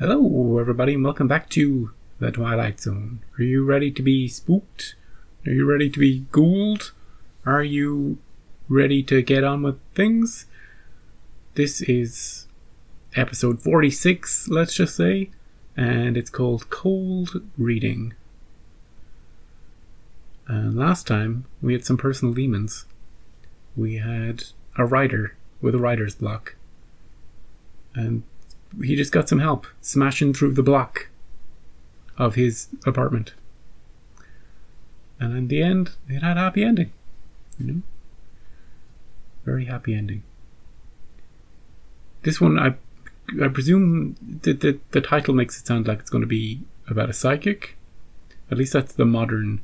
Hello, everybody, and welcome back to the Twilight Zone. Are you ready to be spooked? Are you ready to be ghouled? Are you ready to get on with things? This is episode 46, let's just say, and it's called Cold Reading. And last time, we had some personal demons. We had a writer with a writer's block. And he just got some help smashing through the block of his apartment. And in the end, it had a happy ending. You know? Very happy ending. This one, I presume that the title makes it sound like it's going to be about a psychic. At least that's the modern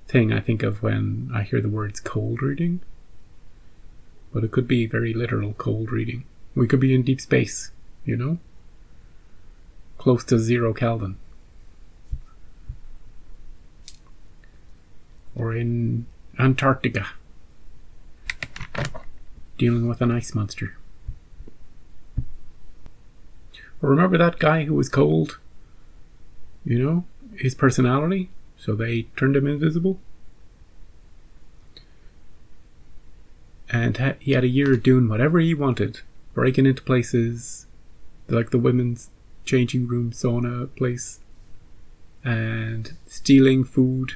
thing I think of when I hear the words cold reading. But it could be very literal cold reading. We could be in deep space, you know? Close to 0 Kelvin. Or in Antarctica. Dealing with an ice monster. Or remember that guy who was cold? You know? His personality? So they turned him invisible? And he had a year of doing whatever he wanted. Breaking into places like the women's changing room sauna place, and stealing food,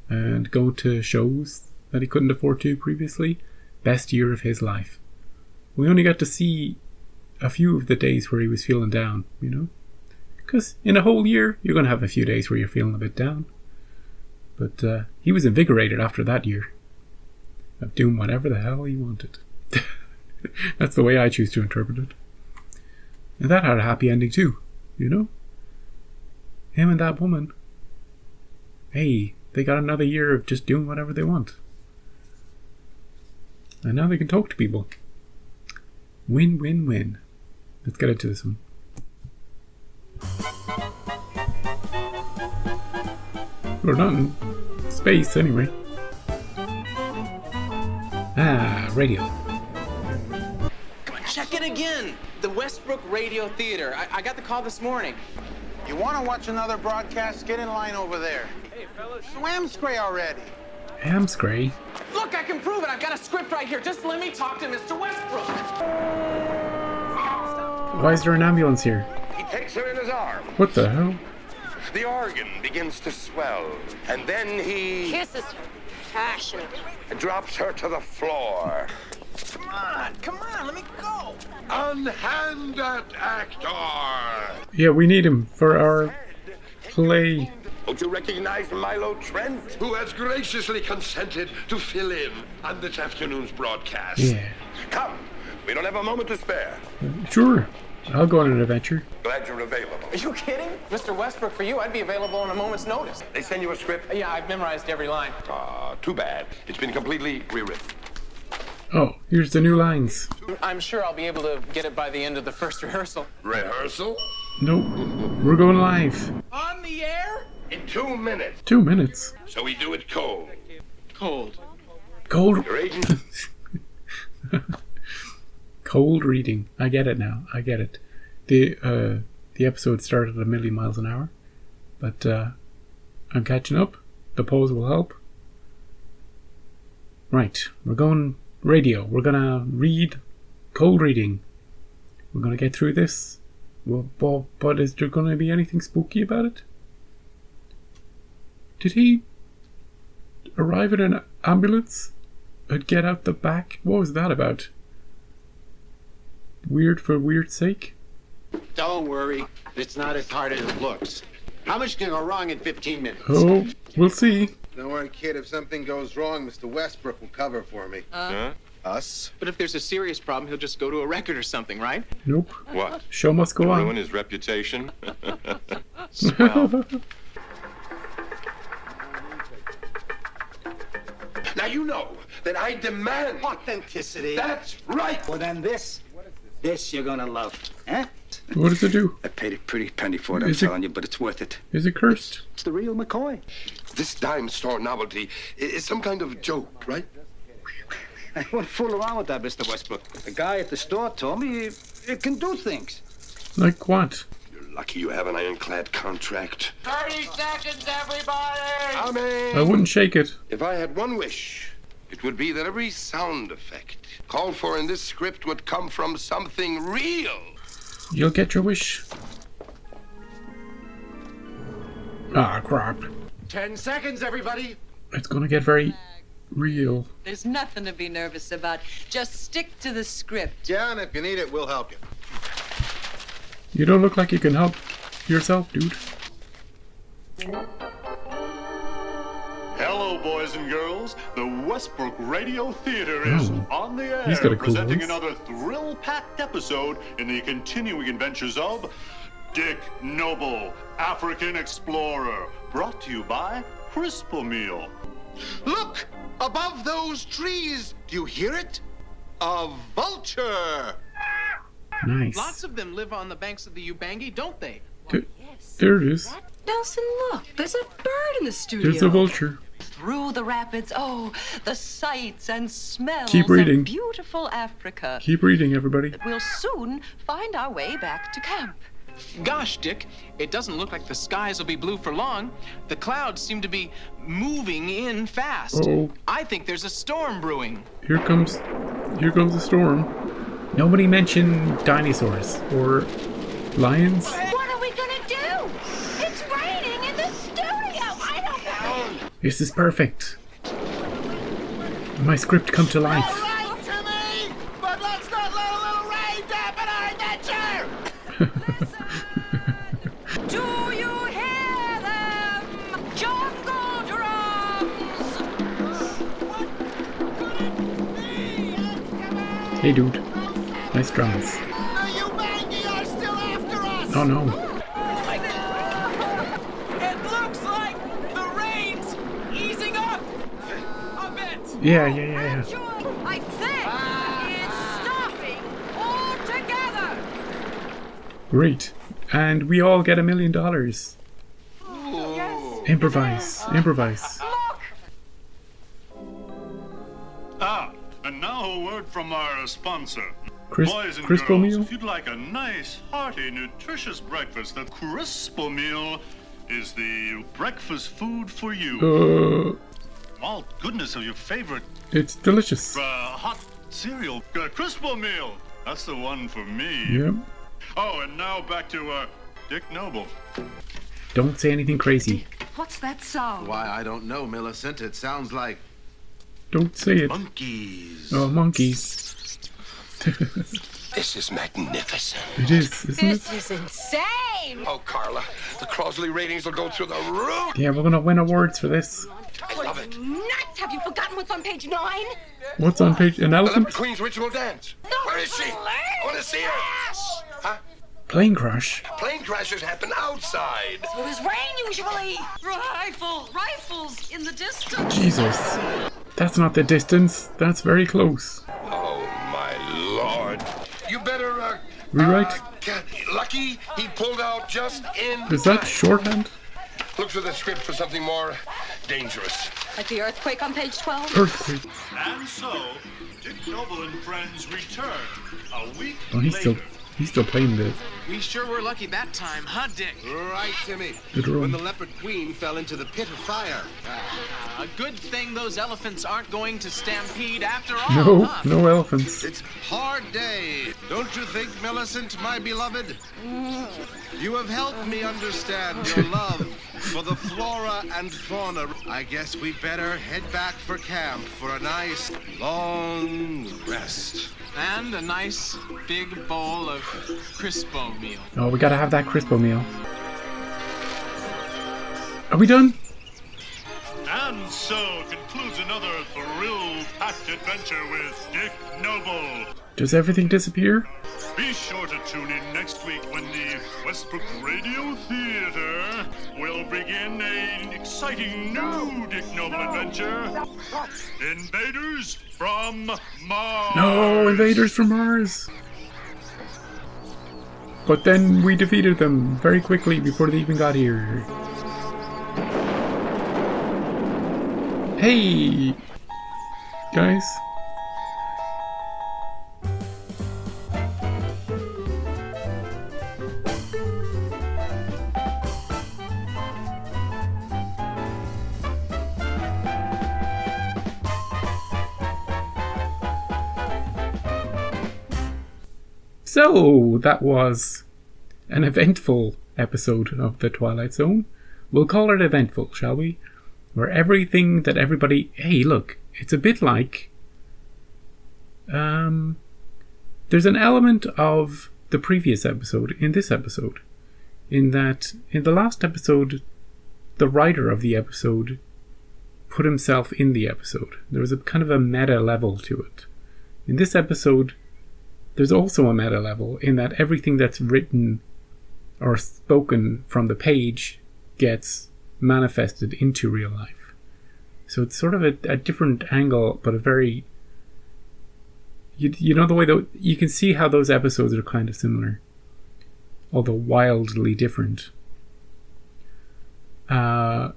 and going to shows that he couldn't afford to previously. Best year of his life. We only got to see a few of the days where he was feeling down, you know? Because in a whole year, you're going to have a few days where you're feeling a bit down. But he was invigorated after that year of doing whatever the hell he wanted. That's the way I choose to interpret it. And that had a happy ending too, you know? Him and that woman. Hey, they got another year of just doing whatever they want. And now they can talk to people. Win, win, win. Let's get into this one. We're not in space anyway. Radio. Check it again. The Westbrook Radio Theater. I got the call this morning. You want to watch another broadcast? Get in line over there. Hey, fellas. Amscray already. Amscray? Look, I can prove it. I've got a script right here. Just let me talk to Mr. Westbrook. Why is there an ambulance here? He takes her in his arms. What the hell? The organ begins to swell, and then he Kisses her passionately. drops her to the floor. Come on, let me go. Unhand that actor! Yeah, we need him for our play. Don't you recognize Milo Trent? Who has graciously consented to fill in on this afternoon's broadcast. Yeah. Come, we don't have a moment to spare. Sure. I'll go on an adventure. Glad you're available. Are you kidding? Mr. Westbrook, for you, I'd be available on a moment's notice. They send you a script? Yeah, I've memorized every line. Too bad. It's been completely rewritten. Oh, here's the new lines. I'm sure I'll be able to get it by the end of the first rehearsal. Rehearsal? Nope. We're going live. On the air? In 2 minutes. 2 minutes. So we do it cold. Cold. Cold. Your agent? Cold reading. I get it now. I get it. The episode started at 1,000,000 miles an hour, but I'm catching up. The pause will help. Right, we're going radio. We're gonna read cold reading. We're gonna get through this. Well, but is there gonna be anything spooky about it? Did he arrive at an ambulance and get out the back? What was that about? Weird for weird's sake? Don't worry. It's not as hard as it looks. How much can go wrong in 15 minutes? Oh, we'll see. Don't worry, kid. If something goes wrong, Mr. Westbrook will cover for me. Us? But if there's a serious problem, he'll just go to a record or something, right? Nope. What? Show must go Ruin on. his reputation? Swell. Now you know that I demand... Authenticity. That's right! Well, then this you're gonna love. Eh? What does it do? I paid a pretty penny for it, I'm Is it- telling you, but it's worth it. Is it cursed? It's the real McCoy. This dime store novelty is some kind of joke, right? I won't fool around with that, Mr. Westbrook. The guy at the store told me it can do things. Like what? You're lucky you have an ironclad contract. 30 seconds, everybody! Amen. I wouldn't shake it. If I had one wish, it would be that every sound effect called for in this script would come from something real. You'll get your wish. Ah, crap. 10 seconds, everybody. It's gonna get very real. There's nothing to be nervous about. Just stick to the script. Yeah, and if you need it, we'll help you. You don't look like you can help yourself, dude. Hello, boys and girls. The Westbrook Radio Theater is on the air, he's got a cool presenting voice. another thrill-packed episode in the continuing adventures of Dick Noble, African Explorer, brought to you by Crispo Meal. Look! Above those trees! Do you hear it? A vulture! Nice. Lots of them live on the banks of the Ubangi, don't they? There it is. Nelson, look, there's a bird in the studio. There's a vulture. Through the rapids, oh, the sights and smells Keep reading. of beautiful Africa. Keep reading, everybody. We'll soon find our way back to camp. Gosh, Dick, it doesn't look like the skies will be blue for long. The clouds seem to be moving in fast. Uh-oh. I think there's a storm brewing. Here comes the storm. Nobody mentioned dinosaurs or lions. What are we gonna do? It's raining in the studio. I don't know. This is perfect. My script come to life. Right, Timmy! But let's not let a little rain dampen our adventure! Do you hear them? Jungle drums! Hey, dude. Nice drums. The Ubangi are still after us! Oh no. It looks like the rain's easing up a bit. Yeah. I think it's stopping altogether. Great. And we all get $1 million. Improvise. And now a word from our sponsor. Boys and Crispo girls, Meal? if you'd like a nice, hearty, nutritious breakfast, the Crispo Meal is the breakfast food for you. All goodness of your favorite It's delicious. hot cereal. Crispo Meal. That's the one for me. Yep. Oh, and now back to Dick Noble. Don't say anything crazy. What's that sound? Why, I don't know, Millicent. It sounds like Don't say it. monkeys. Oh, monkeys. This is magnificent. It is, isn't it? This is insane. Oh, Carla, the Crosley ratings will go through the roof. Yeah, we're gonna win awards for this. I love it. Nuts! Have you forgotten what's on page 9? What's on page? An The elephant? Leopard Queen's ritual dance. Where is she? I want to see her. Huh? Plane crash? Plane crashes happen outside. Well, there's rain usually. Rifles in the distance. Jesus. That's not the distance. That's very close. Oh, my Lord. You better, Rewrite? Lucky he pulled out just in Is that time. shorthand? Look through the script for something more dangerous. Like the earthquake on page 12? Earthquake. And so, Dick Noble and friends return a week Oh, he's still playing the We sure were lucky that time, huh, Dick? Right, Timmy. The drone. When the Leopard Queen fell into the pit of fire. A good thing those elephants aren't going to stampede after all, No, huh? no elephants. It's hard day, don't you think, Millicent, my beloved? You have helped me understand your love for the flora and fauna. I guess we'd better head back for camp for a nice, long rest. And a nice big bowl of Crispo Meal. Oh, we gotta have that Crispo Meal. Are we done? And so concludes another thrill-packed adventure with Dick Noble. Does everything disappear? Be sure to tune in next week when the Westbrook Radio Theater will begin an exciting new Dick Noble adventure. Invaders from Mars. No, invaders from Mars. But then we defeated them very quickly before they even got here. Hey, guys. So, that was an eventful episode of The Twilight Zone. We'll call it eventful, shall we? Where everything that everybody... Hey, look, it's a bit like... there's an element of the previous episode in this episode. In that, in the last episode, the writer of the episode put himself in the episode. There was a kind of a meta level to it. In this episode, there's also a meta level in that everything that's written or spoken from the page gets manifested into real life. So it's sort of a different angle, but a very... You know the way that you can see how those episodes are kind of similar, although wildly different. And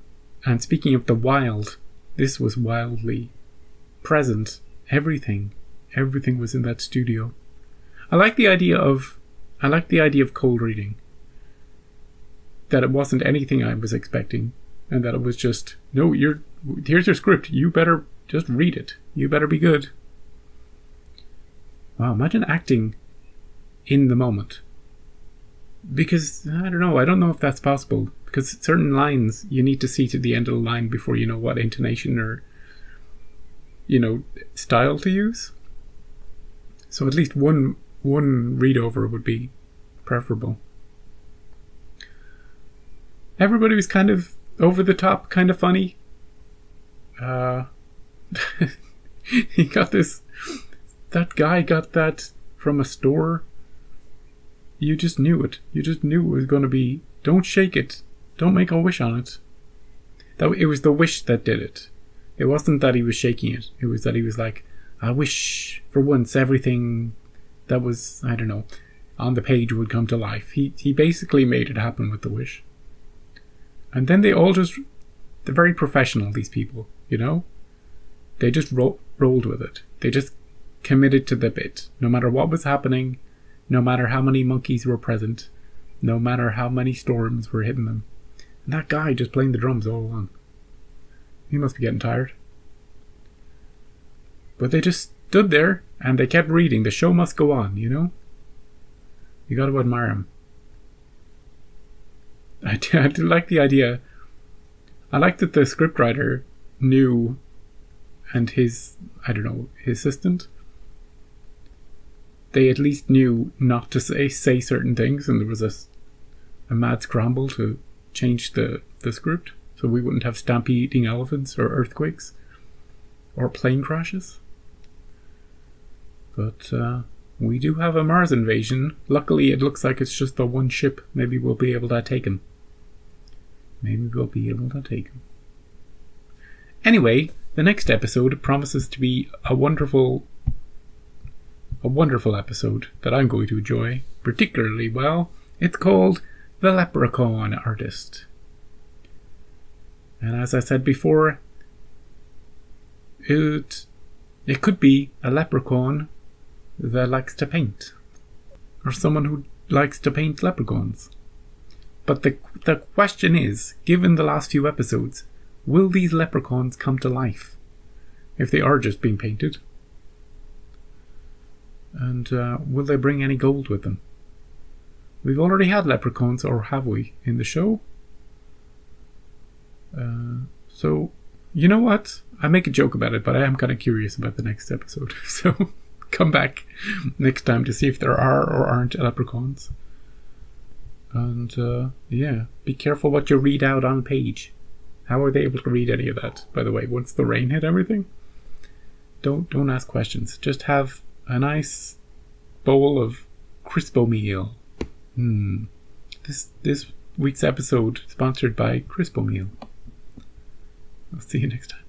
speaking of the wild, this was wildly present. Everything was in that studio. I like the idea of cold reading. That it wasn't anything I was expecting, and that it was just, no, here's your script. You better just read it. You better be good. Wow, imagine acting in the moment. Because, I don't know if that's possible. Because certain lines, you need to see to the end of the line before you know what intonation or, style to use. So at least one read over would be preferable. Everybody was kind of over the top, kind of funny. He got this... That guy got that from a store. You just knew it. You just knew it was going to be, don't shake it. Don't make a wish on it. It was the wish that did it. It wasn't that he was shaking it. It was that he was like, I wish for once everything that was, I don't know, on the page would come to life. He basically made it happen with the wish. And then they all just, they're very professional, these people, They just rolled with it. They just committed to the bit, no matter what was happening, no matter how many monkeys were present, no matter how many storms were hitting them. And that guy just playing the drums all along. He must be getting tired. But they just stood there and they kept reading. The show must go on, You got to admire him. I do like the idea. I like that the scriptwriter knew, and his assistant, they at least knew not to say certain things, and there was a mad scramble to change the script so we wouldn't have stampeding elephants or earthquakes or plane crashes. But we do have a Mars invasion. Luckily, it looks like it's just the one ship. Maybe we'll be able to take him. Anyway, the next episode promises to be a wonderful episode that I'm going to enjoy particularly well. It's called The Leprechaun Artist. And as I said before, it could be a leprechaun that likes to paint. Or someone who likes to paint leprechauns. But the question is, given the last few episodes, will these leprechauns come to life? If they are just being painted? And will they bring any gold with them? We've already had leprechauns, or have we, in the show? So, you know what? I make a joke about it, but I am kind of curious about the next episode. So, come back next time to see if there are or aren't leprechauns. And, be careful what you read out on page. How are they able to read any of that, by the way, once the rain hit everything? Don't ask questions. Just have a nice bowl of Crispo meal. This week's episode sponsored by Crispo meal. I'll see you next time.